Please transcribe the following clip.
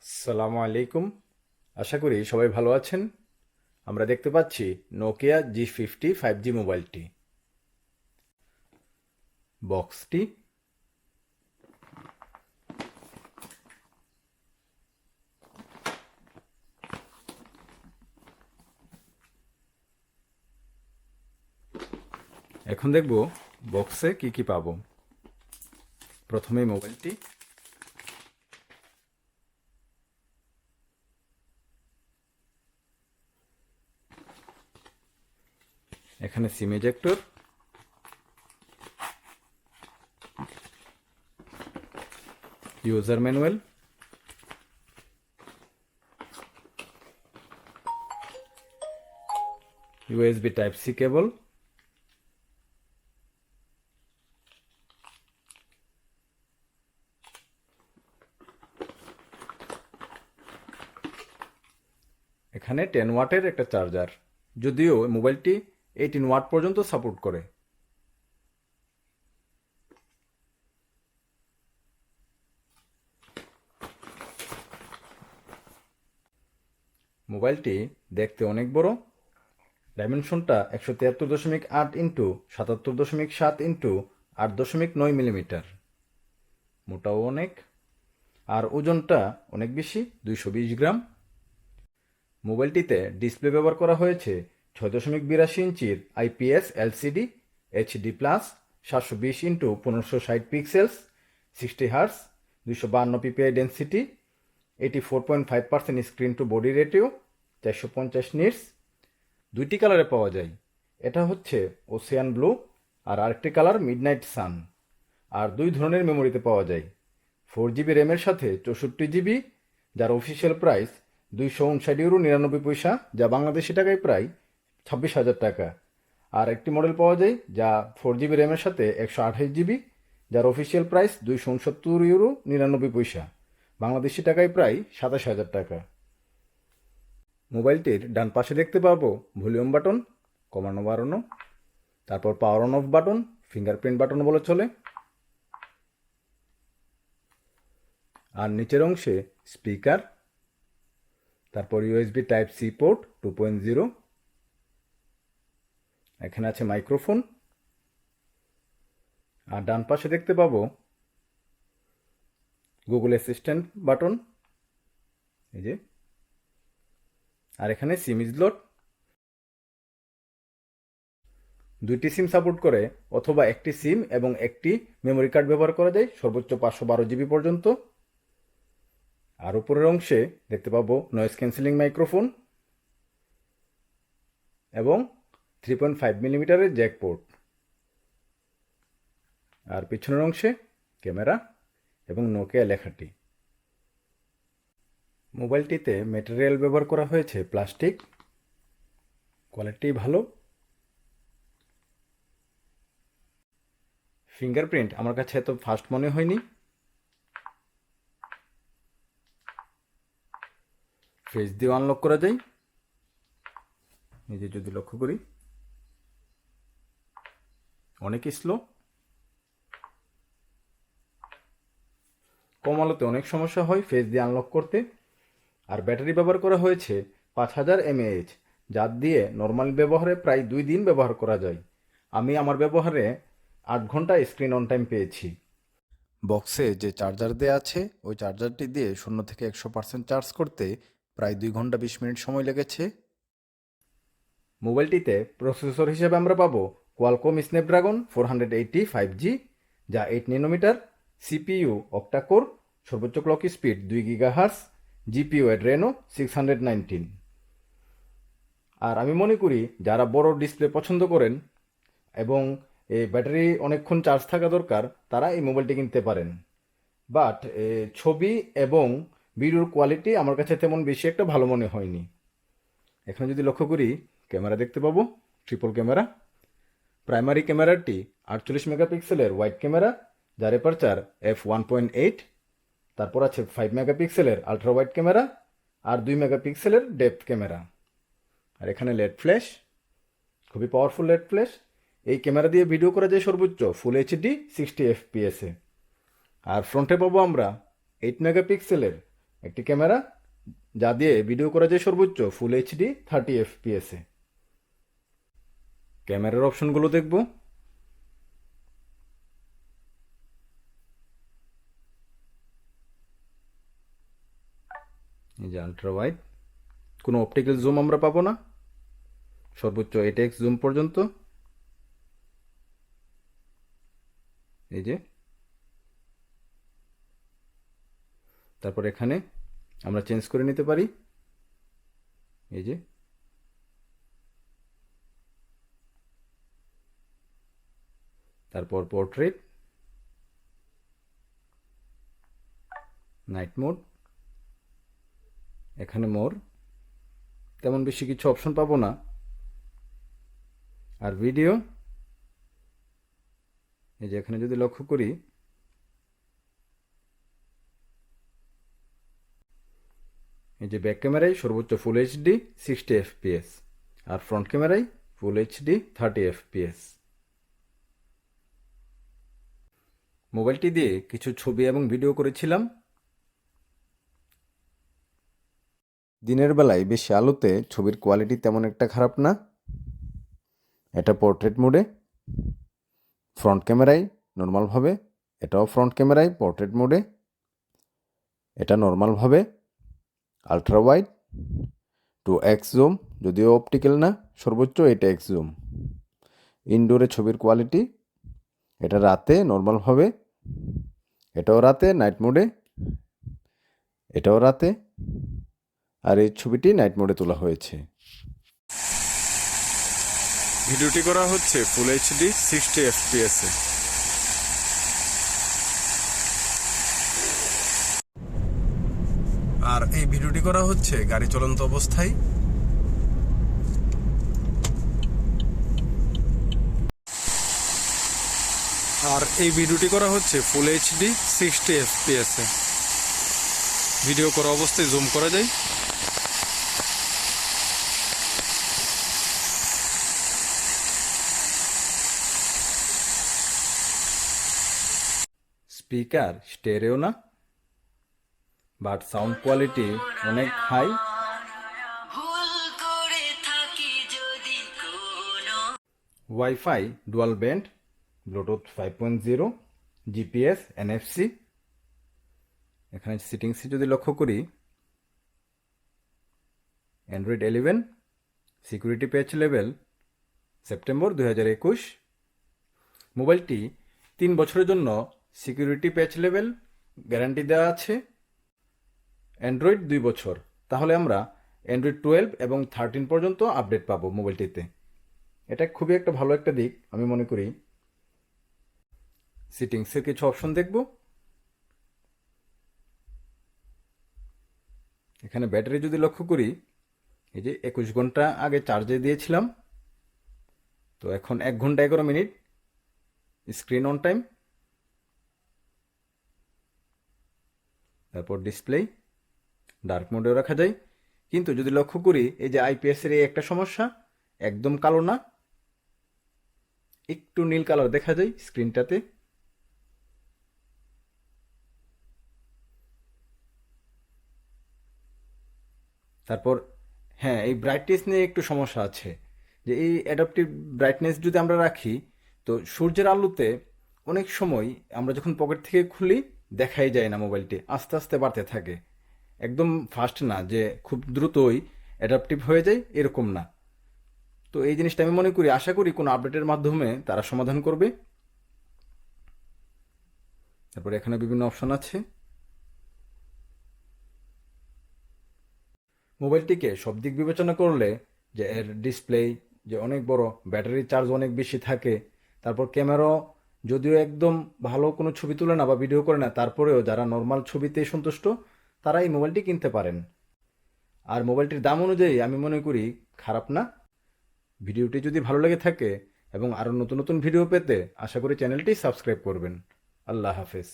আসসালামু আলাইকুম। আশা করি সবাই ভালো আছেন। আমরা দেখতে পাচ্ছি নোকিয়া G50 5G মোবাইলটি। বক্সটি এখন দেখব বক্সে কি কি পাবো। প্রথমে মোবাইলটি, এখানে SIM ejector, user manual, USB type C cable, এখানে 10 ওয়াটের একটা চার্জার, যদিও মোবাইলটি 18 ওয়াট পর্যন্ত সাপোর্ট করে। মোবাইলটি দেখতে অনেক বড়। ডাইমেনশনটা 173.8 ইন্টু 77.7 ইন্টু 8.9 মিলিমিটার। মোটাও অনেক, আর ওজনটা অনেক বেশি, 220 গ্রাম। মোবাইলটিতে ডিসপ্লে ব্যবহার করা হয়েছে 6.82 ইঞ্চির IPS LCD HD plus 720 into 1560 pixels, 60 hertz, 252 PPI density, 84.5% screen to body ratio, 450 nits. দুইটি কালারে পাওয়া যায়। এটা হচ্ছে ওসিয়ান ব্লু আর আরেকটি কালার মিডনাইট সান। আর দুই ধরনের মেমোরিতে পাওয়া যায়। 4GB র্যামের সাথে 64GB, যার অফিসিয়াল প্রাইস 259 ইউরো 99 পয়সা, যা বাংলাদেশি টাকায় প্রায় 26,000 টাকা। আর একটি মডেল পাওয়া যায় যা 4GB র্যামের সাথে 128GB, যার অফিসিয়াল প্রাইস 269 ইউরো 99 পয়সা, বাংলাদেশি টাকায় প্রায় 27,000 টাকা। মোবাইলটির ডান পাশে দেখতে পাবো ভলিউম বাটন, কমানো বাড়ানো, তারপর power on of button, fingerprint button বলে চলে। আর নিচের অংশে স্পিকার, তারপর USB টাইপ সি পোর্ট 2.0, এখানে আছে মাইক্রোফোন। আর ডান পাশে দেখতে পাবো গুগল অ্যাসিস্ট্যান্ট বাটন, এই যে। আর এখানে সিম স্লট, দুইটি সিম সাপোর্ট করে, অথবা একটি সিম এবং একটি মেমোরি কার্ড ব্যবহার করা যায়, সর্বোচ্চ 512GB পর্যন্ত। আর উপরের অংশে দেখতে পাবো নয়েজ ক্যান্সেলিং মাইক্রোফোন এবং 3.5 মিলিমিটারের জ্যাক পোর্ট। আর পিছনের অংশে ক্যামেরা এবং নোকিয়া লেখাটি। মোবাইলটিতে ম্যাটেরিয়াল ব্যবহার করা হয়েছে প্লাস্টিক, কোয়ালিটি ভালো। ফিঙ্গারপ্রিন্ট আমার কাছে এত ফাস্ট মনে হয়নি। ফেস দিয়ে আনলক করা যায়, এই যে যদি লক্ষ্য করি অনেক স্লো। কম আলোতে অনেক সমস্যা হয় ফেস দিয়ে আনলক করতে। আর ব্যাটারি ব্যবহার করা হয়েছে 5000 mAh, যার দিয়ে নর্মাল ব্যবহারে প্রায় 2 দিন ব্যবহার করা যায়। আমি আমার ব্যবহারে 8 ঘন্টা স্ক্রিন অন টাইম পেয়েছি। বক্সে যে চার্জার দেওয়া আছে, ওই চার্জারটি দিয়ে 0 থেকে 100% চার্জ করতে প্রায় 2 ঘন্টা 20 মিনিট সময় লেগেছে। মোবাইলটিতে প্রসেসর হিসেবে আমরা পাবো কোয়ালকম স্ন্যাপড্রাগন 480 5G, যা 8 ন্যানোমিটার, CPU অক্টাকোর, সর্বোচ্চ clock speed 2 GHz, GPU Adreno 619। আর আমি মনে করি যারা বড় ডিসপ্লে পছন্দ করেন এবং এই ব্যাটারি অনেকক্ষণ চার্জ থাকা দরকার, তারা এই মোবাইলটি কিনতে পারেন। বাট ছবি এবং ভিডিওর কোয়ালিটি আমার কাছে তেমন বেশি একটা ভালো মনে হয়নি। এখানে যদি লক্ষ্য করি, ক্যামেরা দেখতে পাবো ট্রিপল ক্যামেরা। প্রাইমারি ক্যামেরাটি 48 মেগাপিক্সেলের ওয়াইড ক্যামেরা, যার অ্যাপারচার f1.8। তারপর আছে 5 মেগাপিক্সেলের আলট্রা ওয়াইড ক্যামেরা আর 2 মেগাপিক্সেলের ডেপথ ক্যামেরা। আর এখানে লেড ফ্ল্যাশ, খুবই পাওয়ারফুল লেড ফ্ল্যাশ। এই ক্যামেরা দিয়ে ভিডিও করা যায় সর্বোচ্চ ফুল এইচডি 60 FPS-এ। আর ফ্রন্টে পাবো আমরা 8 মেগাপিক্সেলের একটি ক্যামেরা যা দিয়ে ভিডিও করা যায় সর্বোচ্চ ফুল এইচডি 30 FPS-এ। ক্যামেরার অপশনগুলো দেখব। এই যে আলট্রা ওয়াইড, কোনো অপটিক্যাল জুম আমরা পাবো না, সর্বোচ্চ 8x জুম পর্যন্ত। এই যে, তারপর এখানে আমরা চেঞ্জ করে নিতে পারি। এই যে, তারপর পোর্ট্রেট, নাইট মোড, এখানে মোর, তেমন বেশি কিছু অপশন পাবো না। আর ভিডিও, এই যে এখানে যদি লক্ষ্য করি, এই যে ব্যাক ক্যামেরায় সর্বোচ্চ ফুল এইচডি 60 FPS, আর ফ্রন্ট ক্যামেরায় ফুল এইচডি 30 FPS। মোবাইলটি দিয়ে কিছু ছবি এবং ভিডিও করেছিলাম। দিনের বেলায় বেশি আলোতে ছবির কোয়ালিটি তেমন একটা খারাপ না। এটা পোর্ট্রেট মোডে, ফ্রন্ট ক্যামেরায় নর্মালভাবে, এটাও ফ্রন্ট ক্যামেরায় পোর্ট্রেট মোডে, এটা নর্মালভাবে, আলট্রা ওয়াইড, 2x জুম, যদিও অপটিক্যাল না, সর্বোচ্চ 8x জুম। ইনডোরে ছবির কোয়ালিটি, এটা রাতে নর্মালভাবে, এটাও রাতে নাইট মোডে, এটাও রাতে, আর এই ছবিটি নাইট মোডে তোলা হয়েছে। ভিডিওটি করা হচ্ছে ফুল এইচডি 60 FPS-এ। আর এই ভিডিওটি করা হচ্ছে গাড়ি চলন্ত অবস্থায়। আর এই ভিডিওটি করা হচ্ছে ফুল এইচডি 60 FPS-এ। ভিডিও করা অবস্থায় জুম করা যায়। স্পিকার স্টেরিও না, বাট সাউন্ড কোয়ালিটি অনেক high. Wifi dual band, bluetooth 5.0, GPS, NFC. এখানে সেটিংসে যদি লক্ষ্য করি, android 11, security patch level September 2021। মোবাইলটি 3 বছরের জন্য সিকিউরিটি প্যাচ লেভেল গ্যারান্টি দেওয়া আছে। অ্যান্ড্রয়েড 2 বছর, তাহলে আমরা অ্যান্ড্রয়েড 12 এবং 13 পর্যন্ত আপডেট পাবো মোবাইলটিতে। এটা খুবই একটা ভালো একটা দিক আমি মনে করি। সেটিংসের কিছু অপশন দেখব। এখানে ব্যাটারি যদি লক্ষ্য করি, এই যে 21 ঘন্টা আগে চার্জে দিয়েছিলাম, তো এখন 1 ঘন্টা 11 মিনিট স্ক্রিন অন টাইম। তারপর ডিসপ্লে ডার্ক মোডেও রাখা যায়, কিন্তু যদি লক্ষ্য করি, এই যে আইপিএসের এই একটা সমস্যা, একদম কালো না, একটু নীল কালার দেখা যায় স্ক্রিনটাতে। তারপর হ্যাঁ, এই ব্রাইটনেস নিয়ে একটু সমস্যা আছে, যে এই অ্যাডাপটিভ ব্রাইটনেস যদি আমরা রাখি, তো সূর্যের আলোতে অনেক সময় আমরা যখন পকেট থেকে খুলি দেখাই যায় না, মোবাইলটি আস্তে আস্তে বাড়তে থাকে, একদম ফাস্ট না যে খুব দ্রুতই অ্যাডাপটিভ হয়ে যায়, এরকম না। তো এই জিনিসটা আমি মনে করি, আশা করি কোনো আপডেটের মাধ্যমে তারা সমাধান করবে। তারপর এখানে বিভিন্ন অপশন আছে। মোবাইলটিকে সব দিক বিবেচনা করলে, যে এর ডিসপ্লে যে অনেক বড়, ব্যাটারি চার্জ অনেক বেশি থাকে, তারপর ক্যামেরাও যদিও একদম ভালো কোনো ছবি তোলে না বা ভিডিও করে না, তারপরেও যারা নর্মাল ছবিতেই সন্তুষ্ট তারা এই মোবাইলটি কিনতে পারেন। আর মোবাইলটির দাম অনুযায়ী আমি মনে করি খারাপ না। ভিডিওটি যদি ভালো লেগে থাকে এবং আরও নতুন নতুন ভিডিও পেতে আশা করি চ্যানেলটি সাবস্ক্রাইব করবেন। আল্লাহ হাফেজ।